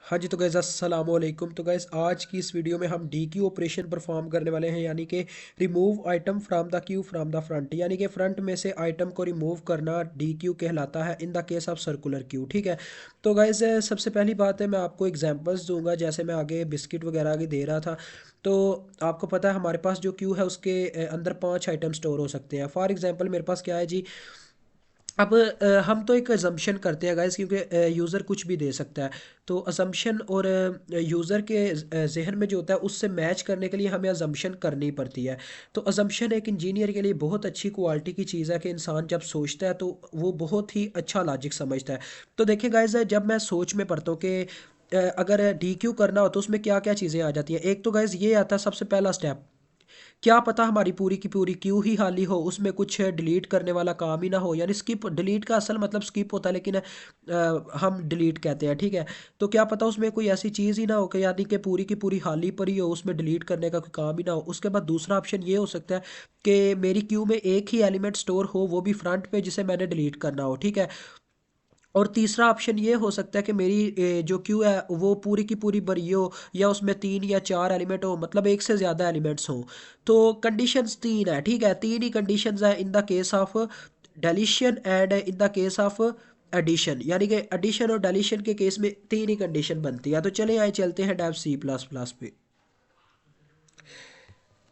हाँ जी, तो गाइज़ अस्सलाम वालेकुम। तो गाइज़ आज की इस वीडियो में हम डी क्यू ऑपरेशन परफॉर्म करने वाले हैं, यानी कि remove item from the Q from the front, यानी कि फ्रंट में से आइटम को रिमूव करना डी क्यू कहलाता है in the case of circular queue. ठीक है। तो गाइज़ सबसे पहली बात है, मैं आपको एग्जांपल्स दूंगा। जैसे मैं आगे बिस्किट वगैरह आगे दे रहा था, तो आपको पता है हमारे पास जो क्यू है उसके अंदर 5 आइटम स्टोर हो सकते हैं। फॉर एग्जांपल मेरे पास क्या है जी। अब हम तो एक अजम्पशन करते हैं गाइस, क्योंकि यूज़र कुछ भी दे सकता है। तो अजम्पशन और यूज़र के जहन में जो होता है उससे मैच करने के लिए हमें अजम्पशन करनी पड़ती है। तो अजम्पशन एक इंजीनियर के लिए बहुत अच्छी क्वालिटी की चीज़ है कि इंसान जब सोचता है तो वो बहुत ही अच्छा लॉजिक समझता है। तो देखिए गाइस, जब मैं सोच में पढ़ता हूँ कि अगर डी क्यू करना हो तो उसमें क्या क्या चीज़ें आ जाती हैं। एक तो गाइस ये आता है सबसे पहला स्टेप, क्या पता हमारी पूरी की पूरी क्यू ही खाली हो, उसमें कुछ डिलीट करने वाला काम ही ना हो। यानी स्किप, डिलीट का असल मतलब स्किप होता है, लेकिन हम डिलीट कहते हैं। ठीक है। तो क्या पता उसमें कोई ऐसी चीज़ ही ना हो कि यानी कि पूरी की पूरी खाली पड़ी हो, उसमें डिलीट करने का कोई काम ही ना हो। उसके बाद दूसरा ऑप्शन ये हो सकता है कि मेरी क्यू में एक ही एलिमेंट स्टोर हो, वो भी फ्रंट पे, जिसे मैंने डिलीट करना हो। ठीक है। और तीसरा ऑप्शन ये हो सकता है कि मेरी जो क्यू है वो पूरी की पूरी भरी हो, या उसमें 3 या 4 एलिमेंट हो, मतलब एक से ज़्यादा एलिमेंट्स हो। तो कंडीशंस 3 है। ठीक है। 3 ही कंडीशंस है in the case of deletion and in the case of addition, यानी कि एडिशन और डेलीशन के केस में 3 ही कंडीशन बनती है। तो चले आए चलते हैं डेव सी प्लस प्लस पे।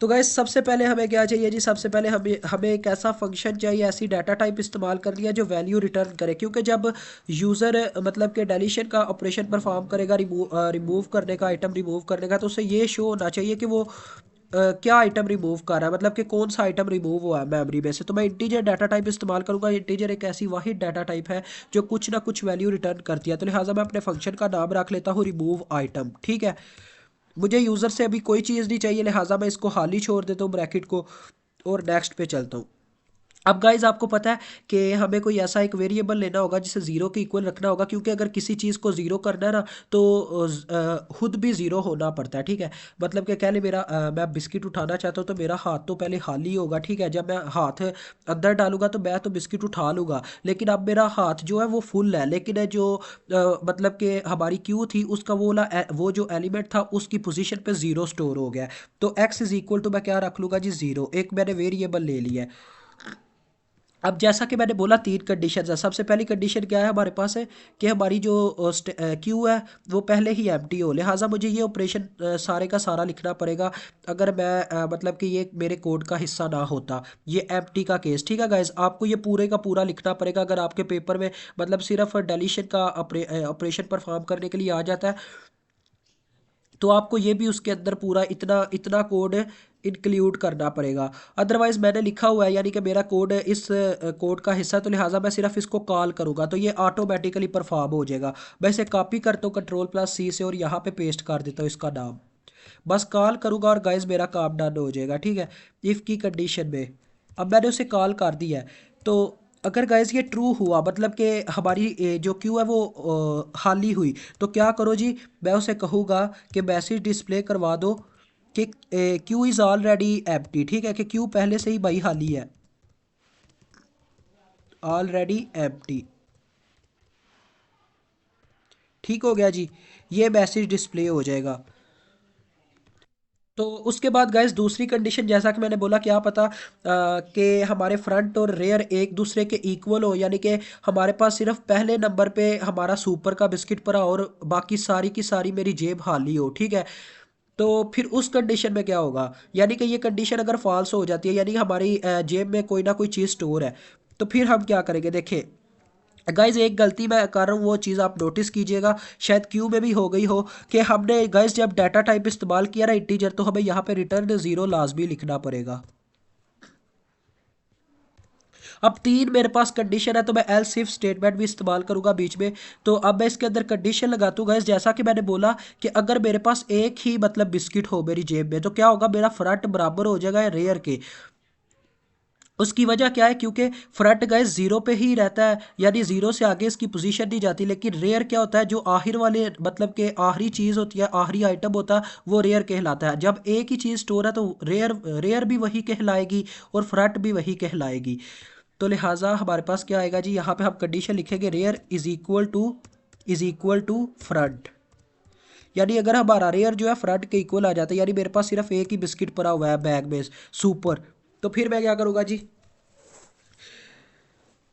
तो गाइस सबसे पहले हमें क्या चाहिए जी। सबसे पहले हमें हमें एक ऐसा फंक्शन चाहिए, ऐसी डाटा टाइप इस्तेमाल करनी है जो वैल्यू रिटर्न करे। क्योंकि जब यूज़र मतलब कि डेलीशन का ऑपरेशन परफॉर्म करेगा, रिमूव करने का, आइटम रिमूव करने का, तो उसे ये शो होना चाहिए कि वो क्या आइटम रिमूव कर रहा है, मतलब कि कौन सा आइटम रिमूव हुआ है मेमोरी में से। तो मैं इंटीजर डाटा टाइप इस्तेमाल करूंगा। इंटीजर एक ऐसी वाहिद डाटा टाइप है जो कुछ ना कुछ वैल्यू रिटर्न करती है। तो लिहाजा मैं अपने फंक्शन का नाम रख लेता हूँ रिमूव आइटम। ठीक है। मुझे यूज़र से अभी कोई चीज़ नहीं चाहिए, लिहाजा मैं इसको खाली छोड़ देता हूँ ब्रैकेट को, और नेक्स्ट पे चलता हूँ। अब गाइज आपको पता है कि हमें कोई ऐसा एक वेरिएबल लेना होगा जिसे ज़ीरो के इक्वल रखना होगा, क्योंकि अगर किसी चीज़ को ज़ीरो करना है ना, तो खुद भी ज़ीरो होना पड़ता है। ठीक है। मतलब कि कह ले मेरा मैं बिस्किट उठाना चाहता हूँ तो मेरा हाथ तो पहले खाली होगा। ठीक है। जब मैं हाथ अंदर डालूंगा तो मैं तो बिस्किट उठा लूँगा, लेकिन अब मेरा हाथ जो है वो फुल है, लेकिन जो मतलब कि हमारी क्यू थी उसका वो जो एलिमेंट था उसकी पोजीशन पे ज़ीरो स्टोर हो गया। तो एक्स इज इक्वल टू मैं क्या रख लूँगा जी, ज़ीरो। एक मैंने वेरिएबल ले लिया है। अब जैसा कि मैंने बोला 3 कंडीशन है। सबसे पहली कंडीशन क्या है हमारे पास है कि हमारी जो क्यू है वो पहले ही एम्प्टी हो, लिहाजा मुझे ये ऑपरेशन सारे का सारा लिखना पड़ेगा। अगर मैं मतलब कि ये मेरे कोड का हिस्सा ना होता, ये एम्प्टी का केस। ठीक है गाइज, आपको ये पूरे का पूरा लिखना पड़ेगा। अगर आपके पेपर में मतलब सिर्फ डेलीशन का ऑपरेशन परफॉर्म करने के लिए आ जाता है, तो आपको ये भी उसके अंदर पूरा इतना इतना कोड इंक्लूड करना पड़ेगा। अदरवाइज मैंने लिखा हुआ है, यानी कि मेरा कोड इस कोड का हिस्सा, तो लिहाजा मैं सिर्फ इसको कॉल करूँगा तो ये ऑटोमेटिकली परफॉर्म हो जाएगा। मैं इसे कॉपी करता हूँ कंट्रोल प्लस सी से, और यहाँ पे पेस्ट कर देता हूँ इसका नाम। बस कॉल करूँगा और गाइज मेरा काम डन हो जाएगा। ठीक है। इफ़ की कंडीशन में अब मैंने उसे कॉल कर दिया है। तो अगर गाइज ये ट्रू हुआ, मतलब कि हमारी जो क्यू है वो खाली हुई, तो क्या करो जी, मैं उसे कहूँगा कि मैसेज डिस्प्ले करवा दो कि क्यू इज़ ऑलरेडी एम्प्टी। ठीक है, कि क्यू पहले से ही भाई खाली है, ऑलरेडी एम्प्टी। ठीक हो गया जी। ये मैसेज डिस्प्ले हो जाएगा। तो उसके बाद गाइस दूसरी कंडीशन, जैसा कि मैंने बोला, क्या पता कि हमारे फ्रंट और रेयर एक दूसरे के इक्वल हो, यानी कि हमारे पास सिर्फ पहले नंबर पे हमारा सुपर का बिस्किट पड़ा और बाकी सारी की सारी मेरी जेब खाली हो। ठीक है। तो फिर उस कंडीशन में क्या होगा, यानी कि ये कंडीशन अगर फॉल्स हो जाती है, यानी हमारी जेब में कोई ना कोई चीज़ स्टोर है, तो फिर हम क्या करेंगे। देखें गाइज, एक गलती मैं कर रहा हूँ, वो चीज़ आप नोटिस कीजिएगा, शायद क्यू में भी हो गई हो, कि हमने गाइज जब डाटा टाइप इस्तेमाल किया ना इंटीजर, तो हमें यहाँ पे रिटर्न ज़ीरो लाजमी लिखना पड़ेगा। अब 3 मेरे पास कंडीशन है, तो मैं एल्स इफ स्टेटमेंट भी इस्तेमाल करूंगा बीच में। तो अब मैं इसके अंदर कंडीशन लगाता हूँ गाइज, जैसा कि मैंने बोला कि अगर मेरे पास एक ही मतलब बिस्किट हो मेरी जेब में, तो क्या होगा, मेरा फ्रंट बराबर हो जाएगा रेयर के। उसकी वजह क्या है, क्योंकि फ्रंट गाइस जीरो पे ही रहता है, यानी जीरो से आगे इसकी पोजीशन नहीं जाती। लेकिन रेयर क्या होता है, जो आखिर वाले मतलब के आखिरी चीज़ होती है, आखिरी आइटम होता है, वो रेयर कहलाता है। जब एक ही चीज़ स्टोर है तो रेयर रेयर भी वही कहलाएगी और फ्रंट भी वही कहलाएगी। तो लिहाजा हमारे पास क्या आएगा जी, यहाँ पे हम कंडीशन लिखेंगे rear is equal to front. यानी अगर हमारा रेयर जो है फ्रंट के इक्वल आ जाता है, यानी मेरे पास सिर्फ एक ही बिस्किट पड़ा हुआ है बैग में सुपर, तो फिर मैं क्या करूँगा जी,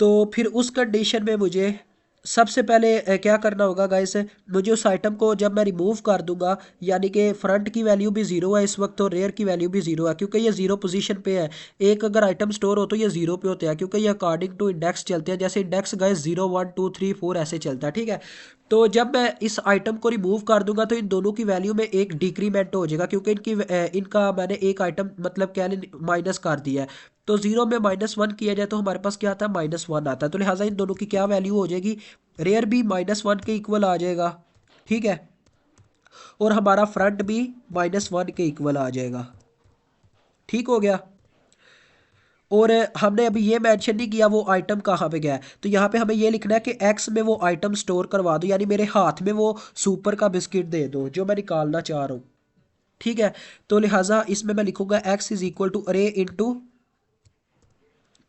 तो फिर उस कंडीशन में मुझे सबसे पहले क्या करना होगा गाइस, मुझे उस आइटम को जब मैं रिमूव कर दूंगा, यानी कि फ्रंट की वैल्यू भी ज़ीरो है इस वक्त और रेयर की वैल्यू भी ज़ीरो है, क्योंकि ये ज़ीरो पोजीशन पे है। एक अगर आइटम स्टोर हो तो ये ज़ीरो पे होते हैं, क्योंकि ये अकॉर्डिंग टू इंडेक्स चलते हैं, जैसे इंडेक्स गाइस 0 1 2 3 4 ऐसे चलता है, ठीक है। तो जब मैं इस आइटम को रिमूव कर दूंगा तो इन दोनों की वैल्यू में एक डिक्रीमेंट हो जाएगा, क्योंकि इनका मैंने एक आइटम मतलब क्या माइनस कर दिया है। तो जीरो में -1 किया जाए तो हमारे पास क्या आता है, -1 आता है। तो लिहाजा इन दोनों की क्या वैल्यू हो जाएगी, रेयर भी -1 के इक्वल आ जाएगा, ठीक है, और हमारा फ्रंट भी -1 के इक्वल आ जाएगा, ठीक हो गया। और हमने अभी ये मेंशन नहीं किया वो आइटम कहाँ पे गया है, तो यहाँ पे हमें ये लिखना है कि एक्स में वो आइटम स्टोर करवा दो, यानी मेरे हाथ में वो सुपर का बिस्किट दे दो जो मैं निकालना चाह रहा हूँ, ठीक है। तो लिहाजा इसमें मैं लिखूंगा एक्स इज इक्वल टू अरे इंटू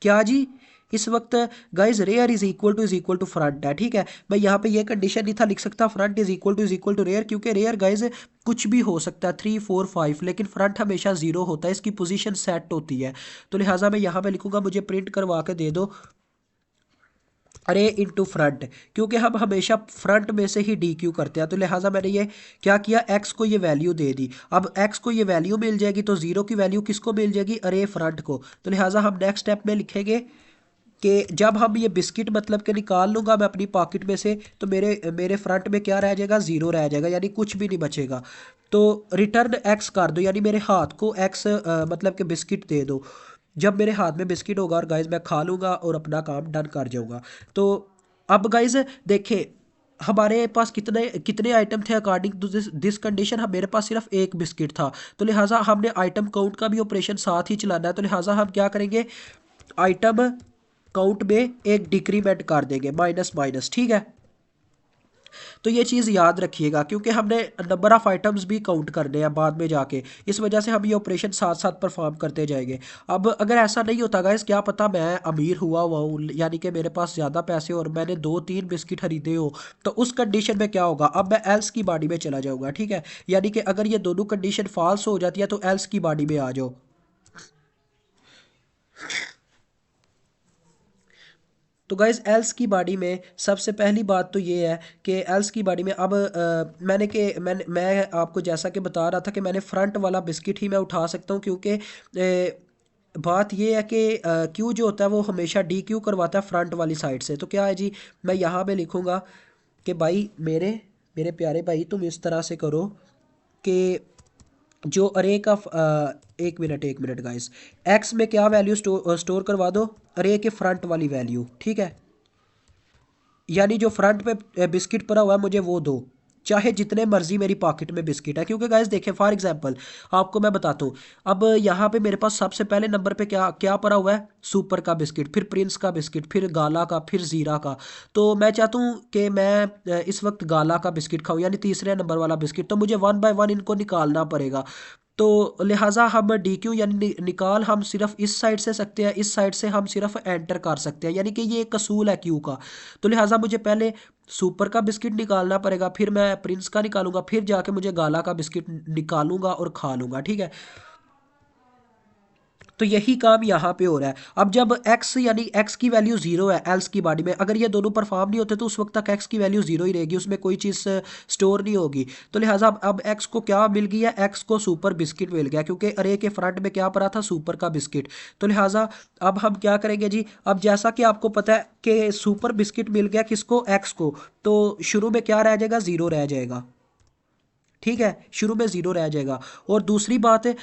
क्या जी, इस वक्त guys rear is equal to front है, ठीक है। मैं यहाँ पे ये कंडीशन नहीं था लिख सकता front is equal to rear, क्योंकि रेयर गाइज कुछ भी हो सकता है 3 4 5, लेकिन फ्रंट हमेशा जीरो होता है, इसकी पोजीशन सेट होती है। तो लिहाजा मैं यहाँ पे लिखूंगा मुझे प्रिंट करवा के दे दो अरे इनटू फ्रंट, क्योंकि हम हमेशा फ्रंट में से ही डी क्यू करते हैं। तो लिहाजा मैंने ये क्या किया, एक्स को ये वैल्यू दे दी। अब एक्स को ये वैल्यू मिल जाएगी तो जीरो की वैल्यू किसको मिल जाएगी, अरे फ्रंट को। तो लिहाजा हम नेक्स्ट स्टेप में लिखेंगे कि जब हम ये बिस्किट मतलब कि निकाल लूँगा मैं अपनी पॉकेट में से, तो मेरे मेरे फ्रंट में क्या रह जाएगा, ज़ीरो रह जाएगा, यानी कुछ भी नहीं बचेगा। तो रिटर्न एक्स कर दो, यानी मेरे हाथ को एक्स मतलब कि बिस्किट दे दो। जब मेरे हाथ में बिस्किट होगा और गाइज मैं खा लूँगा और अपना काम डन कर जाऊँगा। तो अब गाइज देखें हमारे पास कितने कितने आइटम थे अकॉर्डिंग टू दिस कंडीशन, हम मेरे पास सिर्फ एक बिस्किट था। तो लिहाजा हमने आइटम काउंट का भी ऑपरेशन साथ ही चलाना है। तो लिहाजा हम क्या करेंगे, आइटम काउंट में एक डिक्रीमेंट कर देंगे, माइनस माइनस, ठीक है। तो ये चीज़ याद रखिएगा, क्योंकि हमने नंबर ऑफ आइटम्स भी काउंट करने हैं बाद में जाके, इस वजह से हम ये ऑपरेशन साथ साथ परफॉर्म करते जाएंगे। अब अगर ऐसा नहीं होता गाइस, क्या पता मैं अमीर हुआ हूँ, यानी कि मेरे पास ज़्यादा पैसे और मैंने 2 3 बिस्किट खरीदे हो, तो उस कंडीशन में क्या होगा, अब मैं एल्स की बॉडी में चला जाऊँगा, ठीक है। यानी कि अगर ये दोनों कंडीशन फॉल्स हो जाती है तो एल्स की बॉडी में आ जाओ। तो गाइज एल्स की बॉडी में सबसे पहली बात तो ये है कि एल्स की बॉडी में अब मैं आपको जैसा कि बता रहा था कि मैंने फ्रंट वाला बिस्किट ही मैं उठा सकता हूँ, क्योंकि बात ये है कि क्यू जो होता है वो हमेशा डी क्यू करवाता है फ्रंट वाली साइड से। तो क्या है जी, मैं यहाँ पे लिखूँगा कि भाई मेरे मेरे प्यारे भाई तुम इस तरह से करो कि जो अरे का एक मिनट गाइस, एक्स में क्या वैल्यू स्टोर करवा दो, अरे के फ्रंट वाली वैल्यू, ठीक है। यानी जो फ्रंट पे बिस्किट पड़ा हुआ है मुझे वो दो, चाहे जितने मर्जी मेरी पॉकेट में बिस्किट है। क्योंकि गाइस देखें फॉर एग्जांपल आपको मैं बताता हूँ, अब यहाँ पे मेरे पास सबसे पहले नंबर पे क्या क्या पड़ा हुआ है, सुपर का बिस्किट, फिर प्रिंस का बिस्किट, फिर गाला का, फिर जीरा का। तो मैं चाहता हूँ कि मैं इस वक्त गाला का बिस्किट खाऊं, यानी तीसरे नंबर वाला बिस्किट, तो मुझे 1 बाय 1 इनको निकालना पड़ेगा। तो लिहाजा हम डी क्यू यानी निकाल हम सिर्फ इस साइड से सकते हैं, इस साइड से हम सिर्फ एंटर कर सकते हैं, यानी कि ये एक असूल है क्यू का। तो लिहाजा मुझे पहले सुपर का बिस्किट निकालना पड़ेगा, फिर मैं प्रिंस का निकालूंगा, फिर जाके मुझे गाला का बिस्किट निकालूंगा और खा लूंगा, ठीक है। तो यही काम यहाँ पे हो रहा है। अब जब x यानी x की वैल्यू जीरो है एल्स की बॉडी में, अगर ये दोनों परफॉर्म नहीं होते तो उस वक्त तक x की वैल्यू जीरो ही रहेगी, उसमें कोई चीज़ स्टोर नहीं होगी। तो लिहाजा अब x को क्या मिल गया, x को सुपर बिस्किट मिल गया, क्योंकि अरे के फ्रंट में क्या पड़ा था, सुपर का बिस्किट। तो लिहाजा अब हम क्या करेंगे जी, अब जैसा कि आपको पता है कि सुपर बिस्किट मिल गया किसको, x को, तो शुरू में क्या रह जाएगा, ज़ीरो रह जाएगा, ठीक है, शुरू में ज़ीरो रह जाएगा। और दूसरी बात है,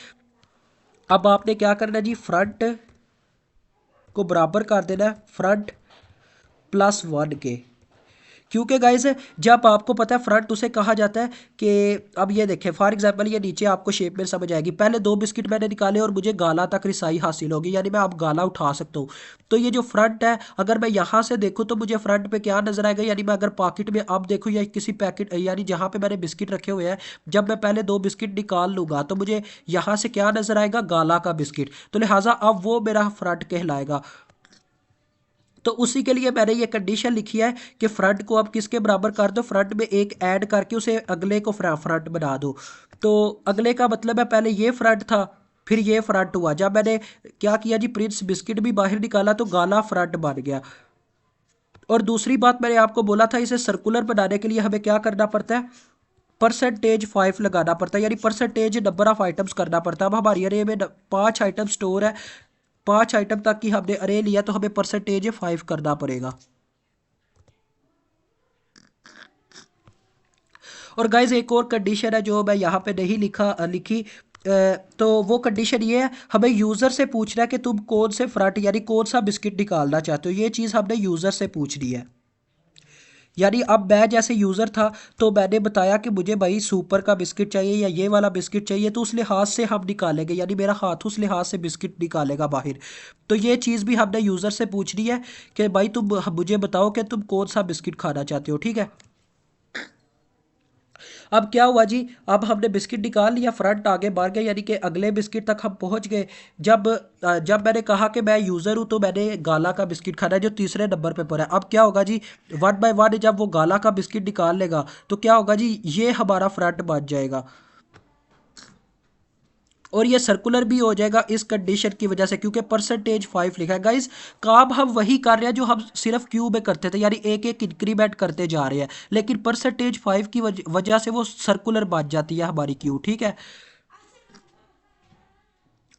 अब आपने क्या करना है जी, फ्रंट को बराबर कर देना है फ्रंट +1 के, क्योंकि गाइस जब आपको पता है फ्रंट उसे कहा जाता है कि अब ये देखें फॉर एग्जांपल ये नीचे आपको शेप में समझ आएगी, पहले 2 बिस्किट मैंने निकाले और मुझे गाला तक रिसाई हासिल होगी, यानी मैं अब गाला उठा सकता हूँ। तो ये जो फ्रंट है अगर मैं यहाँ से देखूँ तो मुझे फ्रंट पे क्या नजर आएगा, यानी मैं अगर पॉकेट में अब देखूँ या किसी पैकेट यानी जहाँ पे मैंने बिस्किट रखे हुए हैं, जब मैं पहले 2 बिस्किट निकाल लूँगा तो मुझे यहाँ से क्या नजर आएगा, गाला का बिस्किट। तो लिहाजा अब वो मेरा फ्रंट कहलाएगा। तो उसी के लिए मैंने ये कंडीशन लिखी है कि फ्रंट को आप किसके बराबर कर दो, फ्रंट में एक ऐड करके उसे अगले को फ्रंट बना दो। तो अगले का मतलब है पहले ये फ्रंट था फिर ये फ्रंट हुआ, जब मैंने क्या किया जी प्रिंस बिस्किट भी बाहर निकाला तो गाला फ्रंट बन गया। और दूसरी बात मैंने आपको बोला था इसे सर्कुलर बनाने के लिए हमें क्या करना पड़ता है, %5 लगाना पड़ता है, यानी परसेंटेज नंबर ऑफ आइटम्स करना पड़ता है। अब हमारी अरे में 5 आइटम स्टोर है, 5 आइटम तक की हमने अरे लिया तो हमें %5 करना पड़ेगा। और गाइज एक और कंडीशन है जो मैं यहाँ पे नहीं लिखी, तो वो कंडीशन ये है, हमें यूज़र से पूछना है कि तुम कौन से फ्रंट यानी कौन सा बिस्किट निकालना चाहते हो, ये चीज़ हमने यूज़र से पूछनी है। यानी अब मैं जैसे यूज़र था तो मैंने बताया कि मुझे भाई सुपर का बिस्किट चाहिए या ये वाला बिस्किट चाहिए, तो उस लिहाज से हम निकालेंगे, यानी मेरा हाथ उस लिहाज से बिस्किट निकालेगा बाहर। तो ये चीज़ भी हमने यूज़र से पूछनी है कि भाई तुम मुझे बताओ कि तुम कौन सा बिस्किट खाना चाहते हो, ठीक है। अब क्या हुआ जी, अब हमने बिस्किट निकाल लिया, फ्रंट आगे बढ़ गए यानी कि अगले बिस्किट तक हम पहुंच गए। जब मैंने कहा कि मैं यूज़र हूं तो मैंने गाला का बिस्किट खाना है जो तीसरे नंबर पे पड़ा है। अब क्या होगा जी, 1 बाय 1 जब वो गाला का बिस्किट निकाल लेगा तो क्या होगा जी, ये हमारा फ्रंट बच जाएगा और ये सर्कुलर भी हो जाएगा इस कंडीशन की वजह से, क्योंकि %5 लिखा है। गाइस काम हम वही कर रहे हैं जो हम सिर्फ क्यू में करते थे, यानी एक एक इंक्रीमेंट करते जा रहे हैं, लेकिन %5 की वजह से वो सर्कुलर बच जाती है हमारी क्यू, ठीक है।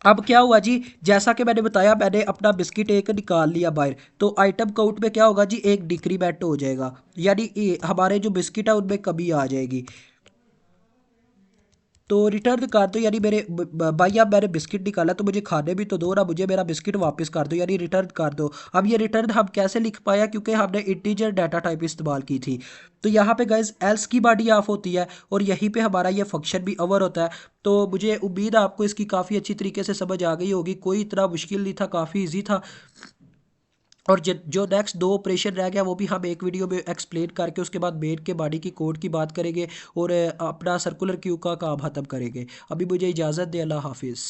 अब क्या हुआ जी, जैसा कि मैंने बताया मैंने अपना बिस्किट एक निकाल लिया बाहर, तो आइटम काउंट में क्या होगा जी, एक डिक्रीमेंट हो जाएगा, यानी हमारे जो बिस्किट है उनमें कमी आ जाएगी। तो रिटर्न कर दो, यानी भाई अब मैंने बिस्किट निकाला तो मुझे खाने भी तो दो ना, मुझे मेरा बिस्किट वापस कर दो, यानी रिटर्न कर दो। अब ये रिटर्न हम कैसे लिख पाया, क्योंकि हमने इंटीजर डाटा टाइप इस्तेमाल की थी। तो यहाँ पे गाइज एल्स की बॉडी ऑफ होती है और यहीं पे हमारा ये फंक्शन भी ओवर होता है। तो मुझे उम्मीद है आपको इसकी काफ़ी अच्छी तरीके से समझ आ गई होगी, कोई इतना मुश्किल नहीं था, काफ़ी ईजी था। और जो नेक्स्ट 2 ऑपरेशन रह गया वो भी हम एक वीडियो में एक्सप्लेन करके उसके बाद मेन के बॉडी की कोड की बात करेंगे और अपना सर्कुलर क्यू का काम ख़त्म करेंगे। अभी मुझे इजाज़त दे, अल्लाह हाफिज़।